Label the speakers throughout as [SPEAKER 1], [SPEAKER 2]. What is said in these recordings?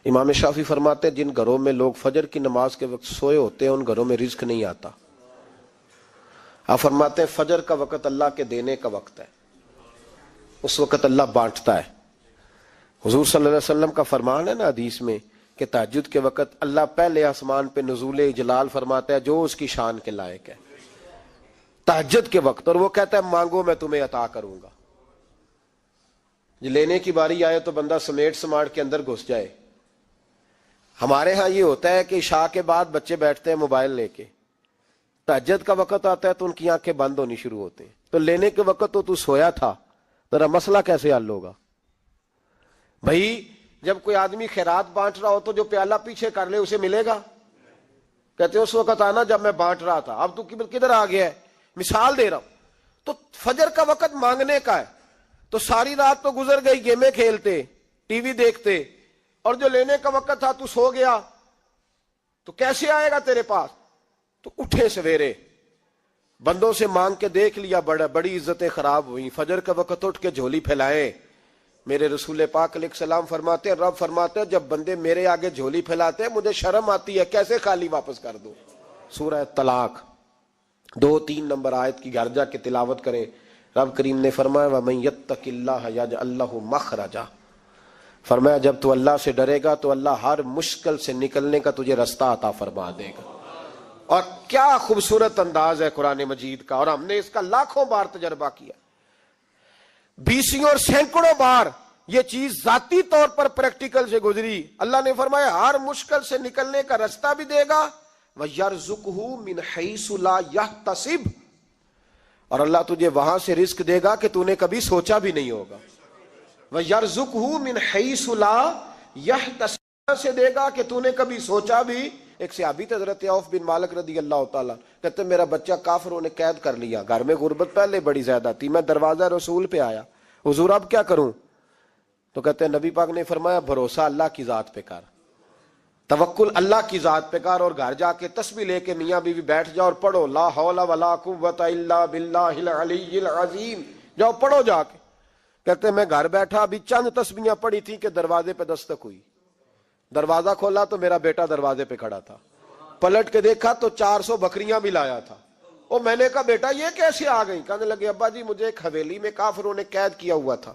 [SPEAKER 1] امام شافعی فرماتے ہیں جن گھروں میں لوگ فجر کی نماز کے وقت سوئے ہوتے ہیں ان گھروں میں رزق نہیں آتا. آپ فرماتے ہیں فجر کا وقت اللہ کے دینے کا وقت ہے، اس وقت اللہ بانٹتا ہے. حضور صلی اللہ علیہ وسلم کا فرمان ہے نا حدیث میں کہ تہجد کے وقت اللہ پہلے آسمان پہ نزول اجلال فرماتا ہے جو اس کی شان کے لائق ہے تہجد کے وقت، اور وہ کہتا ہے مانگو میں تمہیں عطا کروں گا. لینے کی باری آئے تو بندہ سمیٹ سماٹ کے اندر گھس جائے. ہمارے ہاں یہ ہوتا ہے کہ عشاء کے بعد بچے بیٹھتے ہیں موبائل لے کے، تہجد کا وقت آتا ہے تو ان کی آنکھیں بند ہونی شروع ہوتی ہیں. تو لینے کے وقت تو سویا تھا، ذرا مسئلہ کیسے حل ہوگا بھائی؟ جب کوئی آدمی خیرات بانٹ رہا ہو تو جو پیالہ پیچھے کر لے اسے ملے گا؟ کہتے ہیں اس وقت آنا جب میں بانٹ رہا تھا، اب تو کدھر آ گیا ہے؟ مثال دے رہا ہوں. تو فجر کا وقت مانگنے کا ہے، تو ساری رات تو گزر گئی گیمیں کھیلتے، ٹی وی دیکھتے، اور جو لینے کا وقت تھا تو سو گیا، تو کیسے آئے گا تیرے پاس؟ تو اٹھے سویرے، بندوں سے مانگ کے دیکھ لیا، بڑی عزتیں خراب ہوئی. فجر کا وقت اٹھ کے جھولی پھیلائے. میرے رسول پاک علیہ السلام فرماتے ہیں، رب فرماتے ہیں جب بندے میرے آگے جھولی پھیلاتے ہیں مجھے شرم آتی ہے، کیسے خالی واپس کر دو. سورہ طلاق 2-3 نمبر آیت کی گھر جا کے تلاوت کریں. رب کریم نے فرمایا وَمَن يَتَّقِ اللَّهَ يَجْعَل لَّهُ مَخْرَجًا، فرمایا جب تو اللہ سے ڈرے گا تو اللہ ہر مشکل سے نکلنے کا تجھے رستہ عطا فرما دے گا. اور کیا خوبصورت انداز ہے قرآن مجید کا، اور ہم نے اس کا لاکھوں بار تجربہ کیا، بیسوں اور سینکڑوں بار یہ چیز ذاتی طور پر پریکٹیکل سے گزری. اللہ نے فرمایا ہر مشکل سے نکلنے کا رستہ بھی دے گا، وَيَرْزُقْهُ مِنْ حَيْثُ لَا يَحْتَسِبُ، اور اللہ تجھے وہاں سے رزق دے گا کہ تو نے کبھی سوچا بھی نہیں ہوگا. وَيَرْزُقْهُ مِنْ حَيْثُ لَا يَحْتَسِبُ، سے دے گا کہ تو نے کبھی سوچا بھی. ایک صحابی تھے حضرت عوف بن مالک رضی اللہ تعالیٰ، کہتے میرا بچہ کافروں نے قید کر لیا، گھر میں غربت پہلے بڑی زیادہ تھی، میں دروازہ رسول پہ آیا، حضور اب کیا کروں؟ تو کہتے ہیں نبی پاک نے فرمایا بھروسہ اللہ کی ذات پہ کر، توکل اللہ کی ذات پہ کر، اور گھر جا کے تسبیح لے کے میاں بیوی بیٹھ جاؤ اور پڑھو لا حول ولا قوت الا باللہ العلی العظیم، جاؤ پڑھو جا کے. کہتے ہیں میں گھر بیٹھا ابھی چند تسبیحاں پڑھی تھی کہ دروازے پہ دستک ہوئی، دروازہ کھولا تو میرا بیٹا دروازے پہ کھڑا تھا، پلٹ کے دیکھا تو 400 بکریاں بھی لایا تھا. اور میں نے کہا بیٹا یہ کیسے آ گئی؟ کہنے لگے ابا جی مجھے ایک حویلی میں کافروں نے قید کیا ہوا تھا،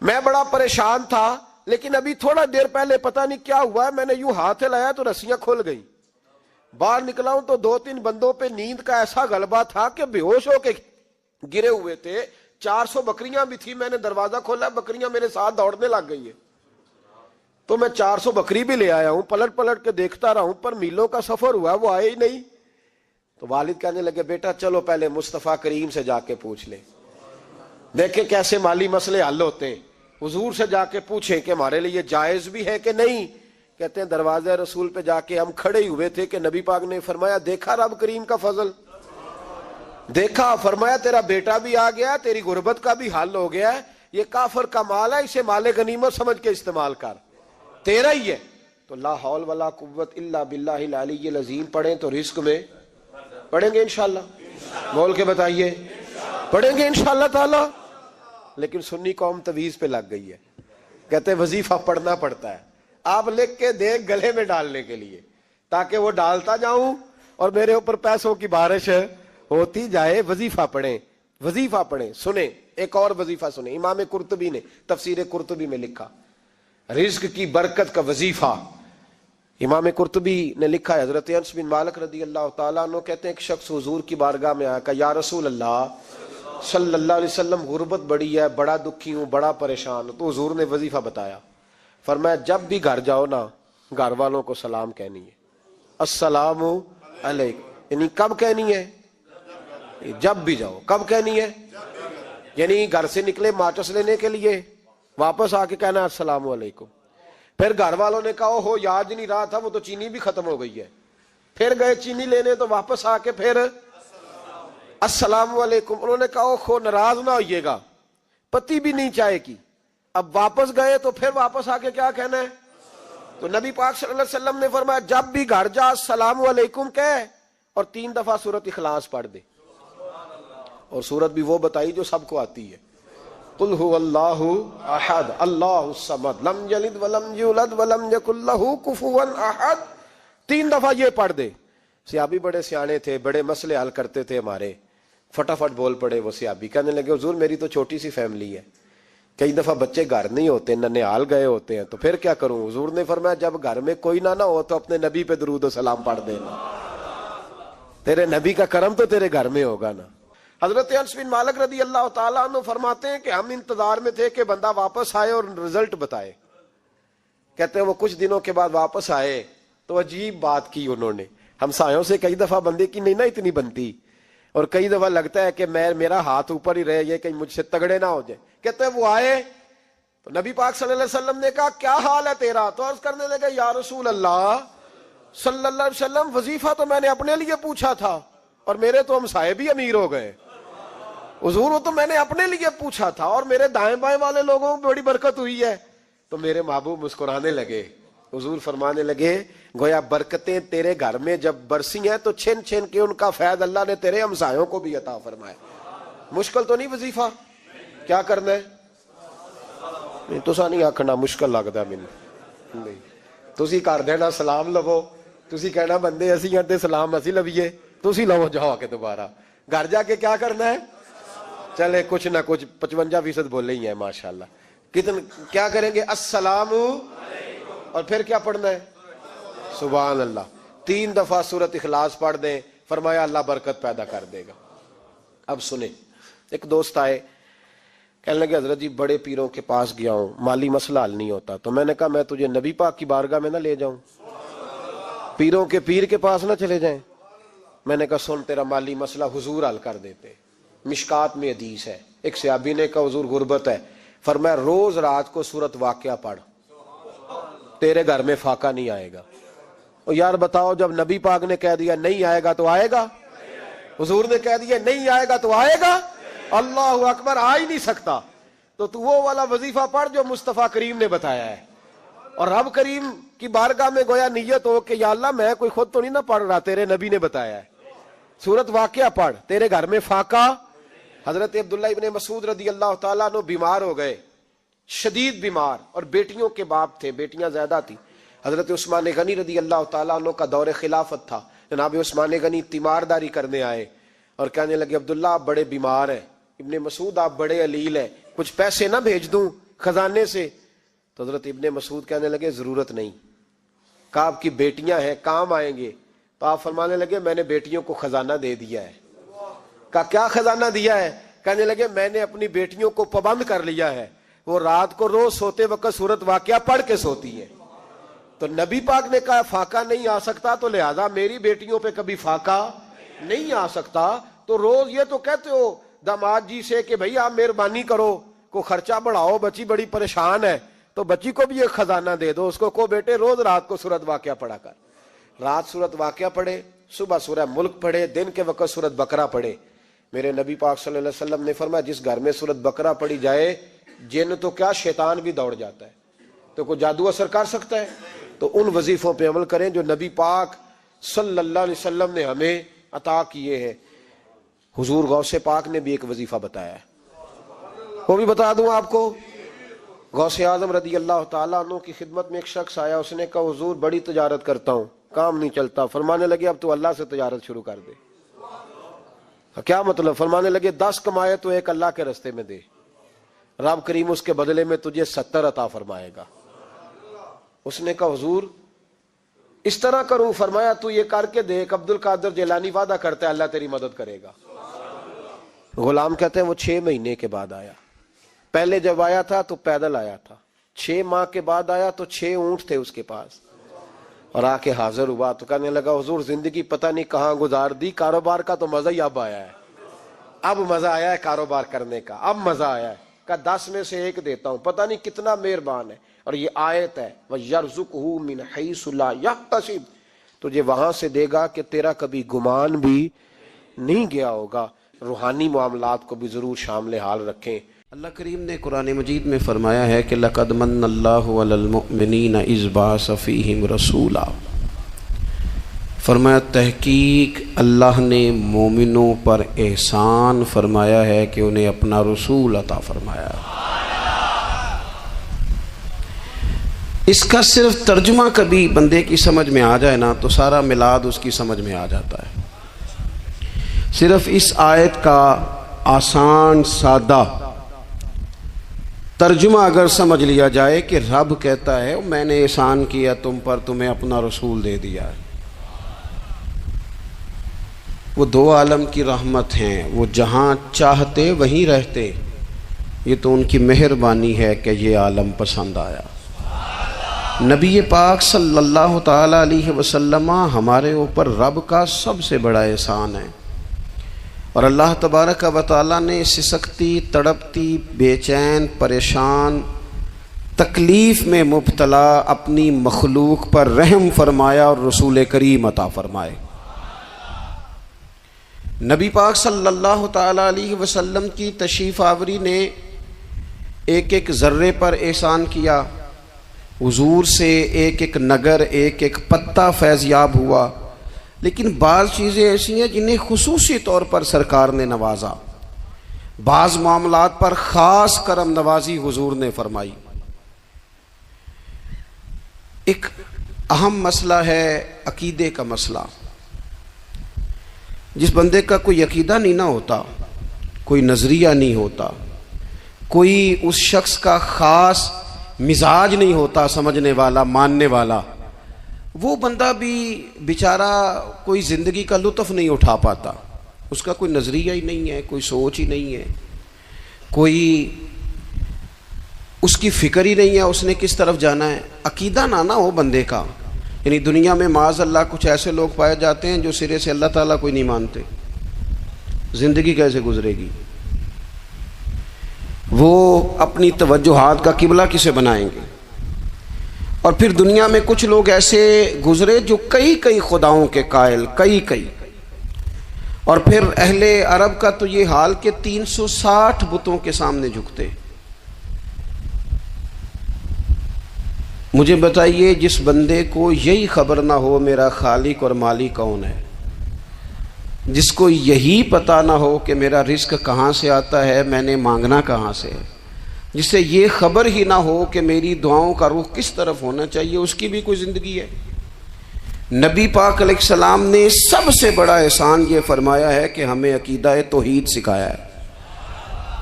[SPEAKER 1] میں بڑا پریشان تھا، لیکن ابھی تھوڑا دیر پہلے پتہ نہیں کیا ہوا ہے، میں نے یوں ہاتھ لایا تو رسیاں کھل گئی، باہر نکلا ہوں تو 2-3 بندوں پہ نیند کا ایسا غلبہ تھا کہ بے ہوش ہو کے گرے ہوئے تھے، 400 بکریاں بھی تھی، میں نے دروازہ کھولا بکریاں میرے ساتھ دوڑنے لگ گئی ہے، تو میں 400 بکری بھی لے آیا ہوں، پلٹ پلٹ کے دیکھتا رہا ہوں پر میلوں کا سفر ہوا وہ آئے ہی نہیں. تو والد کہنے لگے بیٹا چلو پہلے مصطفیٰ کریم سے جا کے پوچھ لیں، دیکھیں کیسے مالی مسئلے حل ہوتے ہیں. حضور سے جا کے پوچھیں کہ ہمارے لیے جائز بھی ہے کہ نہیں. کہتے ہیں دروازہ رسول پہ جا کے ہم کھڑے ہوئے تھے کہ نبی پاک نے فرمایا دیکھا رب کریم کا فضل، دیکھا، فرمایا تیرا بیٹا بھی آ گیا، تیری غربت کا بھی حل ہو گیا ہے، یہ کافر کا مال ہے، اسے مال غنیمت سمجھ کے استعمال کر، تیرا ہی ہے. تو لا حول ولا قوت الا باللہ العلی العظیم پڑھیں تو رزق میں پڑھیں گے انشاءاللہ، بول کے بتائیے پڑھیں گے انشاءاللہ تعالی. لیکن سنی قوم تویز پہ لگ گئی ہے، کہتے وظیفہ پڑھنا پڑتا ہے، آپ لکھ کے دیں گلے میں ڈالنے کے لیے تاکہ وہ ڈالتا جاؤں اور میرے اوپر پیسوں کی بارش ہوتی جائے. وظیفہ پڑھیں، وظیفہ پڑھیں. سنیں ایک اور وظیفہ سنیں، امام قرطبی نے تفسیر قرطبی میں لکھا رزق کی برکت کا وظیفہ. امام قرطبی نے لکھا ہے حضرت انس بن مالک رضی اللہ تعالیٰ عنہ کہتے ہیں ایک شخص حضور کی بارگاہ میں آیا، کہا یا رسول اللہ صلی اللہ علیہ وسلم غربت بڑی ہے، بڑا دکھی ہوں، بڑا پریشان ہوں. تو حضور نے وظیفہ بتایا، فرمایا جب بھی گھر جاؤ نا گھر والوں کو سلام کہنی ہے، السلام علیکم. یعنی کب کہنی ہے؟ جب بھی جاؤ. کب کہنی ہے؟ یعنی گھر سے نکلے ماچس لینے کے لیے، واپس آ کے کہنا السلام علیکم. پھر گھر والوں نے کہا ہو یاد ہی نہیں رہا تھا، وہ تو چینی بھی ختم ہو گئی ہے. پھر گئے چینی لینے تو واپس آ کے پھر السلام علیکم. انہوں نے کہا خو ناراض نہ ہوئیے گا، پتی بھی نہیں چائے کی. اب واپس گئے تو پھر واپس آ کے کیا کہنا ہے؟ تو نبی پاک صلی اللہ علیہ وسلم نے فرمایا جب بھی گھر جا السلام علیکم کہے اور 3 دفعہ سورت اخلاص پڑھ دے. اور سورت بھی وہ بتائی جو سب کو آتی ہے، قل هو اللہ احد اللہ الصمد لم یلد ولم یولد ولم یکن لہ کفوا احد. 3 دفعہ یہ پڑھ دے. صحابی بڑے سیانے تھے, بڑے مسئلے حل کرتے تھے ہمارے. فٹافٹ بول پڑے وہ صحابی, کہنے لگے حضور میری تو چھوٹی سی فیملی ہے, کئی دفعہ بچے گھر نہیں ہوتے, ننھیال گئے ہوتے ہیں, تو پھر کیا کروں؟ حضور نے فرمایا جب گھر میں کوئی نہ ہو تو اپنے نبی پہ درود و سلام پڑھ دینا, تیرے نبی کا کرم تو تیرے گھر میں ہوگا نا. حضرت انس بن مالک رضی اللہ تعالیٰ عنہ فرماتے ہیں کہ ہم انتظار میں تھے کہ بندہ واپس آئے اور رزلٹ بتائے. کہتے ہیں وہ کچھ دنوں کے بعد واپس آئے تو عجیب بات کی انہوں نے. ہمسایوں سے کئی دفعہ بندے کی نہیں نا اتنی بنتی, اور کئی دفعہ لگتا ہے کہ میرا ہاتھ اوپر ہی رہے, یہ کہیں مجھ سے تگڑے نہ ہو جائے. کہتے ہیں وہ آئے تو نبی پاک صلی اللہ علیہ وسلم نے کہا کیا حال ہے تیرا؟ تو عرض کرنے لگے یا رسول اللہ صلی اللہ علیہ وسلم وظیفہ تو میں نے اپنے لیے پوچھا تھا اور میرے تو ہمسائے بھی امیر ہو گئے. حضور وہ تو میں نے اپنے لیے پوچھا تھا اور میرے دائیں بائیں والے لوگوں کو بڑی برکت ہوئی ہے. تو میرے محبوب مسکرانے لگے. حضور فرمانے لگے گویا برکتیں تیرے گھر میں جب برسی ہیں تو چھن چھن کے ان کا فیض اللہ نے تیرے ہمسایوں کو بھی عطا فرمایا. مشکل تو نہیں وظیفہ, کیا کرنا ہے؟ نہیں تو نہیں آکھنا مشکل لگتا مینوں نہیں, تسی کر دینا سلام لو, تسی کہنا بندے اسی ہیں تے سلام اسی لویے, تسی لو جاؤ کے دوبارہ گھر جا کے کیا کرنا ہے. چلے کچھ نہ کچھ 55% بولے ہی ہیں ماشاءاللہ. کیا کریں گے؟ السلام, اور پھر کیا پڑھنا ہے؟ سبحان اللہ. 3 دفعہ سورۃ اخلاص پڑھ دیں, فرمایا اللہ برکت پیدا کر دے گا. اب سنیں, ایک دوست آئے, کہنے لگے حضرت جی بڑے پیروں کے پاس گیا ہوں, مالی مسئلہ حل نہیں ہوتا. تو میں نے کہا میں تجھے نبی پاک کی بارگاہ میں نہ لے جاؤں, پیروں کے پیر کے پاس نہ چلے جائیں. میں نے کہا سن تیرا مالی مسئلہ حضور حل کر دیتے. مشکات میں حدیث ہے, ایک صحابی نے کہا حضور غربت ہے, فرمایا روز رات کو سورۃ واقعہ پڑھ, تیرے گھر میں فاقہ نہیں آئے گا. اور یار بتاؤ جب نبی پاک نے کہہ دیا نہیں آئے گا تو آئے گا, حضور نے کہہ دیا نہیں آئے گا تو آئے گا, اللہ اکبر, آ ہی نہیں سکتا. تو وہ والا وظیفہ پڑھ جو مصطفیٰ کریم نے بتایا ہے, اور رب کریم کی بارگاہ میں گویا نیت ہو کہ یا اللہ میں کوئی خود تو نہیں نہ پڑھ رہا, تیرے نبی نے بتایا ہے. سورۃ واقعہ پڑھ, تیرے گھر میں فاقہ. حضرت عبداللہ ابن مسعود رضی اللہ تعالیٰ عنہ بیمار ہو گئے, شدید بیمار, اور بیٹیوں کے باپ تھے, بیٹیاں زیادہ تھی. حضرت عثمان غنی رضی اللہ تعالیٰ عنہ کا دور خلافت تھا. جناب عثمان غنی تیمارداری کرنے آئے اور کہنے لگے عبداللہ آپ بڑے بیمار ہیں, ابن مسعود آپ بڑے علیل ہیں, کچھ پیسے نہ بھیج دوں خزانے سے؟ تو حضرت ابن مسعود کہنے لگے ضرورت نہیں, کہا آپ کی بیٹیاں ہیں کام آئیں گے. تو آپ فرمانے لگے میں نے بیٹیوں کو خزانہ دے دیا ہے. کہا کیا خزانہ دیا ہے؟ کہنے لگے میں نے اپنی بیٹیوں کو پابند کر لیا ہے, وہ رات کو روز سوتے وقت سورۃ واقعہ پڑھ کے سوتی ہے. تو نبی پاک نے کہا فاقہ نہیں آ سکتا, تو لہذا میری بیٹیوں پہ کبھی فاقہ نہیں آ سکتا. تو روز یہ تو کہتے ہو داماد جی سے کہ بھئی آپ مہربانی کرو, کو خرچہ بڑھاؤ, بچی بڑی پریشان ہے, تو بچی کو بھی ایک خزانہ دے دو, اس کو بیٹے روز رات کو سورۃ واقعہ پڑھا کر. رات سورۃ واقعہ پڑھے, صبح سورہ ملک پڑھے, دن کے وقت سورۃ بقرہ پڑھے. میرے نبی پاک صلی اللہ علیہ وسلم نے فرمایا جس گھر میں سورۃ بقرہ پڑھی جائے جن تو کیا شیطان بھی دوڑ جاتا ہے. تو کوئی جادو اثر کر سکتا ہے؟ تو ان وظیفوں پہ عمل کریں جو نبی پاک صلی اللہ علیہ وسلم نے ہمیں عطا کیے ہیں. حضور غوث پاک نے بھی ایک وظیفہ بتایا ہے, وہ بھی بتا دوں آپ کو. غوث اعظم رضی اللہ تعالیٰ عنہ کی خدمت میں ایک شخص آیا, اس نے کہا حضور بڑی تجارت کرتا ہوں, کام نہیں چلتا. فرمانے لگے اب تو اللہ سے تجارت شروع کر دے. کیا مطلب؟ فرمانے لگے 10 کمائے تو ایک اللہ کے رستے میں دے, رب کریم اس کے بدلے میں تجھے 70 عطا فرمائے گا. اس نے کہا حضور اس طرح کروں؟ فرمایا تو یہ کر کے دیکھ, عبد القادر جیلانی وعدہ کرتا ہے اللہ تیری مدد کرے گا. غلام کہتے ہیں وہ 6 مہینے کے بعد آیا. پہلے جب آیا تھا تو پیدل آیا تھا, 6 ماہ کے بعد آیا تو 6 اونٹ تھے اس کے پاس, اور آ کے حاضر ہوا تو کہنے لگا حضور زندگی پتہ نہیں کہاں گزار دی, کاروبار کا تو مزہ ہی اب آیا ہے, اب مزہ آیا ہے کاروبار کرنے کا, اب مزہ آیا ہے. کہ 10 میں سے 1 دیتا ہوں, پتہ نہیں کتنا مہربان ہے. اور یہ آیت ہے وَيَرْزُقْهُ مِنْ حَيْثُ لَا يَحْتَسِبُ, تجھے وہاں سے دے گا کہ تیرا کبھی گمان بھی نہیں گیا ہوگا. روحانی معاملات کو بھی ضرور شامل حال رکھیں. اللہ کریم نے قرآن مجید میں فرمایا ہے کہ لَقَدْ مَنَّ اللَّهُ عَلَى الْمُؤْمِنِينَ إِذْ بَعَثَ فِيهِمْ رَسُولًا, فرمایا تحقیق اللہ نے مومنوں پر احسان فرمایا ہے کہ انہیں اپنا رسول عطا فرمایا.
[SPEAKER 2] اس کا صرف ترجمہ کبھی بندے کی سمجھ میں آ جائے نا تو سارا میلاد اس کی سمجھ میں آ جاتا ہے۔ صرف اس آیت کا آسان سادہ ترجمہ اگر سمجھ لیا جائے کہ رب کہتا ہے میں نے احسان کیا تم پر، تمہیں اپنا رسول دے دیا ہے، وہ دو عالم کی رحمت ہیں، وہ جہاں چاہتے وہیں رہتے، یہ تو ان کی مہربانی ہے کہ یہ عالم پسند آیا۔ نبی پاک صلی اللہ تعالی علیہ وسلم ہمارے اوپر رب کا سب سے بڑا احسان ہے، اور اللہ تبارک و تعالیٰ نے سسکتی، تڑپتی، بے چین، پریشان، تکلیف میں مبتلا اپنی مخلوق پر رحم فرمایا اور رسول کریم عطا فرمائے۔ نبی پاک صلی اللہ تعالی علیہ وسلم کی تشریف آوری نے ایک ایک ذرے پر احسان کیا، حضور سے ایک ایک نگر، ایک ایک پتا فیض یاب ہوا، لیکن بعض چیزیں ایسی ہیں جنہیں خصوصی طور پر سرکار نے نوازا، بعض معاملات پر خاص کرم نوازی حضور نے فرمائی۔ ایک اہم مسئلہ ہے عقیدے کا مسئلہ۔ جس بندے کا کوئی عقیدہ نہیں نہ ہوتا، کوئی نظریہ نہیں ہوتا، کوئی اس شخص کا خاص مزاج نہیں ہوتا سمجھنے والا، ماننے والا، وہ بندہ بھی بیچارہ کوئی زندگی کا لطف نہیں اٹھا پاتا۔ اس کا کوئی نظریہ ہی نہیں ہے، کوئی سوچ ہی نہیں ہے، کوئی اس کی فکر ہی نہیں ہے اس نے کس طرف جانا ہے۔ عقیدہ نہ ہو بندے کا، یعنی دنیا میں معاذ اللہ کچھ ایسے لوگ پائے جاتے ہیں جو سرے سے اللہ تعالیٰ کوئی نہیں مانتے، زندگی کیسے گزرے گی؟ وہ اپنی توجہات کا قبلہ کسے بنائیں گے؟ اور پھر دنیا میں کچھ لوگ ایسے گزرے جو کئی خداؤں کے قائل، کئی، اور پھر اہل عرب کا تو یہ حال کہ 360 بتوں کے سامنے جھکتے۔ مجھے بتائیے جس بندے کو یہی خبر نہ ہو میرا خالق اور مالک کون ہے، جس کو یہی پتہ نہ ہو کہ میرا رزق کہاں سے آتا ہے، میں نے مانگنا کہاں سے ہے، جسے یہ خبر ہی نہ ہو کہ میری دعاؤں کا رخ کس طرف ہونا چاہیے، اس کی بھی کوئی زندگی ہے؟ نبی پاک علیہ السلام نے سب سے بڑا احسان یہ فرمایا ہے کہ ہمیں عقیدہ توحید سکھایا ہے۔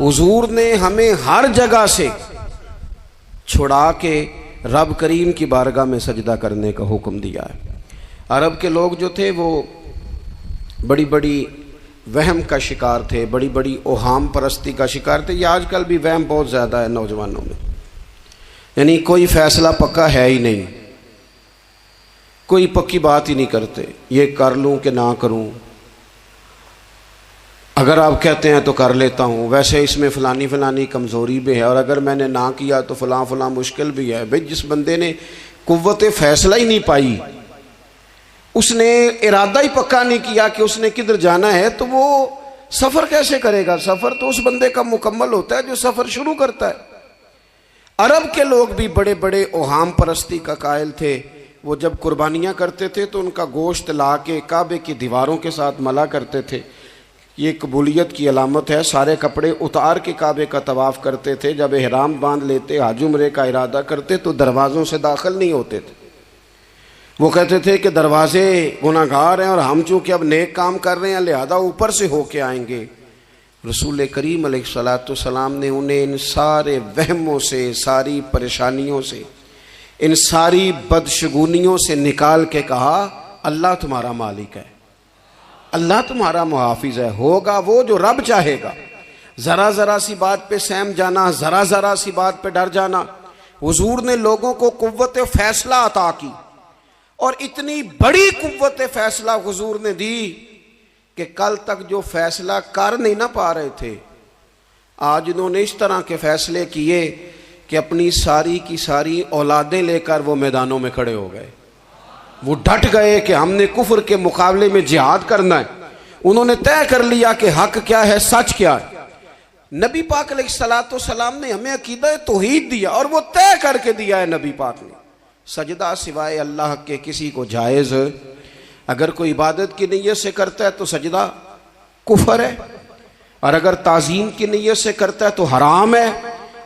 [SPEAKER 2] حضور نے ہمیں ہر جگہ سے چھڑا کے رب کریم کی بارگاہ میں سجدہ کرنے کا حکم دیا ہے۔ عرب کے لوگ جو تھے وہ بڑی بڑی وہم کا شکار تھے، بڑی بڑی اوہام پرستی کا شکار تھے۔ یہ آج کل بھی وہم بہت زیادہ ہے نوجوانوں میں، یعنی کوئی فیصلہ پکا ہے ہی نہیں، کوئی پکی بات ہی نہیں کرتے، یہ کر لوں کہ نہ کروں، اگر آپ کہتے ہیں تو کر لیتا ہوں، ویسے اس میں فلانی کمزوری بھی ہے، اور اگر میں نے نہ کیا تو فلاں مشکل بھی ہے۔ بھئی جس بندے نے قوت فیصلہ ہی نہیں پائی، اس نے ارادہ ہی پکا نہیں کیا کہ اس نے کدھر جانا ہے، تو وہ سفر کیسے کرے گا؟ سفر تو اس بندے کا مکمل ہوتا ہے جو سفر شروع کرتا ہے۔ عرب کے لوگ بھی بڑے بڑے اوہام پرستی کا قائل تھے۔ وہ جب قربانیاں کرتے تھے تو ان کا گوشت لا کے کعبے کی دیواروں کے ساتھ ملا کرتے تھے، یہ قبولیت کی علامت ہے۔ سارے کپڑے اتار کے کعبے کا طواف کرتے تھے۔ جب احرام باندھ لیتے، حج عمرے کا ارادہ کرتے تو دروازوں سے داخل نہیں ہوتے تھے۔ وہ کہتے تھے کہ دروازے گناہگار ہیں اور ہم چونکہ اب نیک کام کر رہے ہیں لہذا اوپر سے ہو کے آئیں گے۔ رسول کریم علیہ الصلوۃ والسلام نے انہیں ان سارے وہموں سے، ساری پریشانیوں سے، ان ساری بدشگونیوں سے نکال کے کہا اللہ تمہارا مالک ہے، اللہ تمہارا محافظ ہے، ہوگا وہ جو رب چاہے گا۔ ذرا سی بات پہ سہم جانا، ذرا سی بات پہ ڈر جانا۔ حضور نے لوگوں کو قوت فیصلہ عطا کی، اور اتنی بڑی قوت فیصلہ حضور نے دی کہ کل تک جو فیصلہ کر نہیں نہ پا رہے تھے، آج انہوں نے اس طرح کے فیصلے کیے کہ اپنی ساری کی ساری اولادیں لے کر وہ میدانوں میں کھڑے ہو گئے۔ وہ ڈٹ گئے کہ ہم نے کفر کے مقابلے میں جہاد کرنا ہے۔ انہوں نے طے کر لیا کہ حق کیا ہے، سچ کیا ہے۔ نبی پاک علیہ الصلوۃ والسلام نے ہمیں عقیدہ توحید دیا، اور وہ طے کر کے دیا ہے نبی پاک نے۔ سجدہ سوائے اللہ کے کسی کو جائز، اگر کوئی عبادت کی نیت سے کرتا ہے تو سجدہ کفر ہے، اور اگر تعظیم کی نیت سے کرتا ہے تو حرام ہے،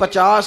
[SPEAKER 2] 50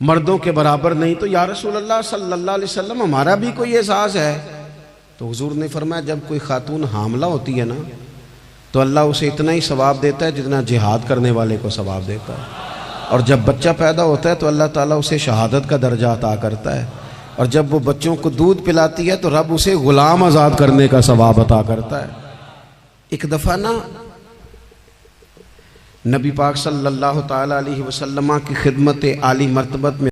[SPEAKER 2] مردوں کے برابر نہیں، تو یا رسول اللہ صلی اللہ علیہ وسلم ہمارا بھی کوئی احساس ہے؟ تو حضور نے فرمایا جب کوئی خاتون حاملہ ہوتی ہے نا تو اللہ اسے اتنا ہی ثواب دیتا ہے جتنا جہاد کرنے والے کو ثواب دیتا ہے، اور جب بچہ پیدا ہوتا ہے تو اللہ تعالیٰ اسے شہادت کا درجہ عطا کرتا ہے، اور جب وہ بچوں کو دودھ پلاتی ہے تو رب اسے غلام آزاد کرنے کا ثواب عطا کرتا ہے۔ ایک دفعہ نا نبی پاک صلی اللہ تعالیٰ علیہ وسلم کی خدمت عالی مرتبت میں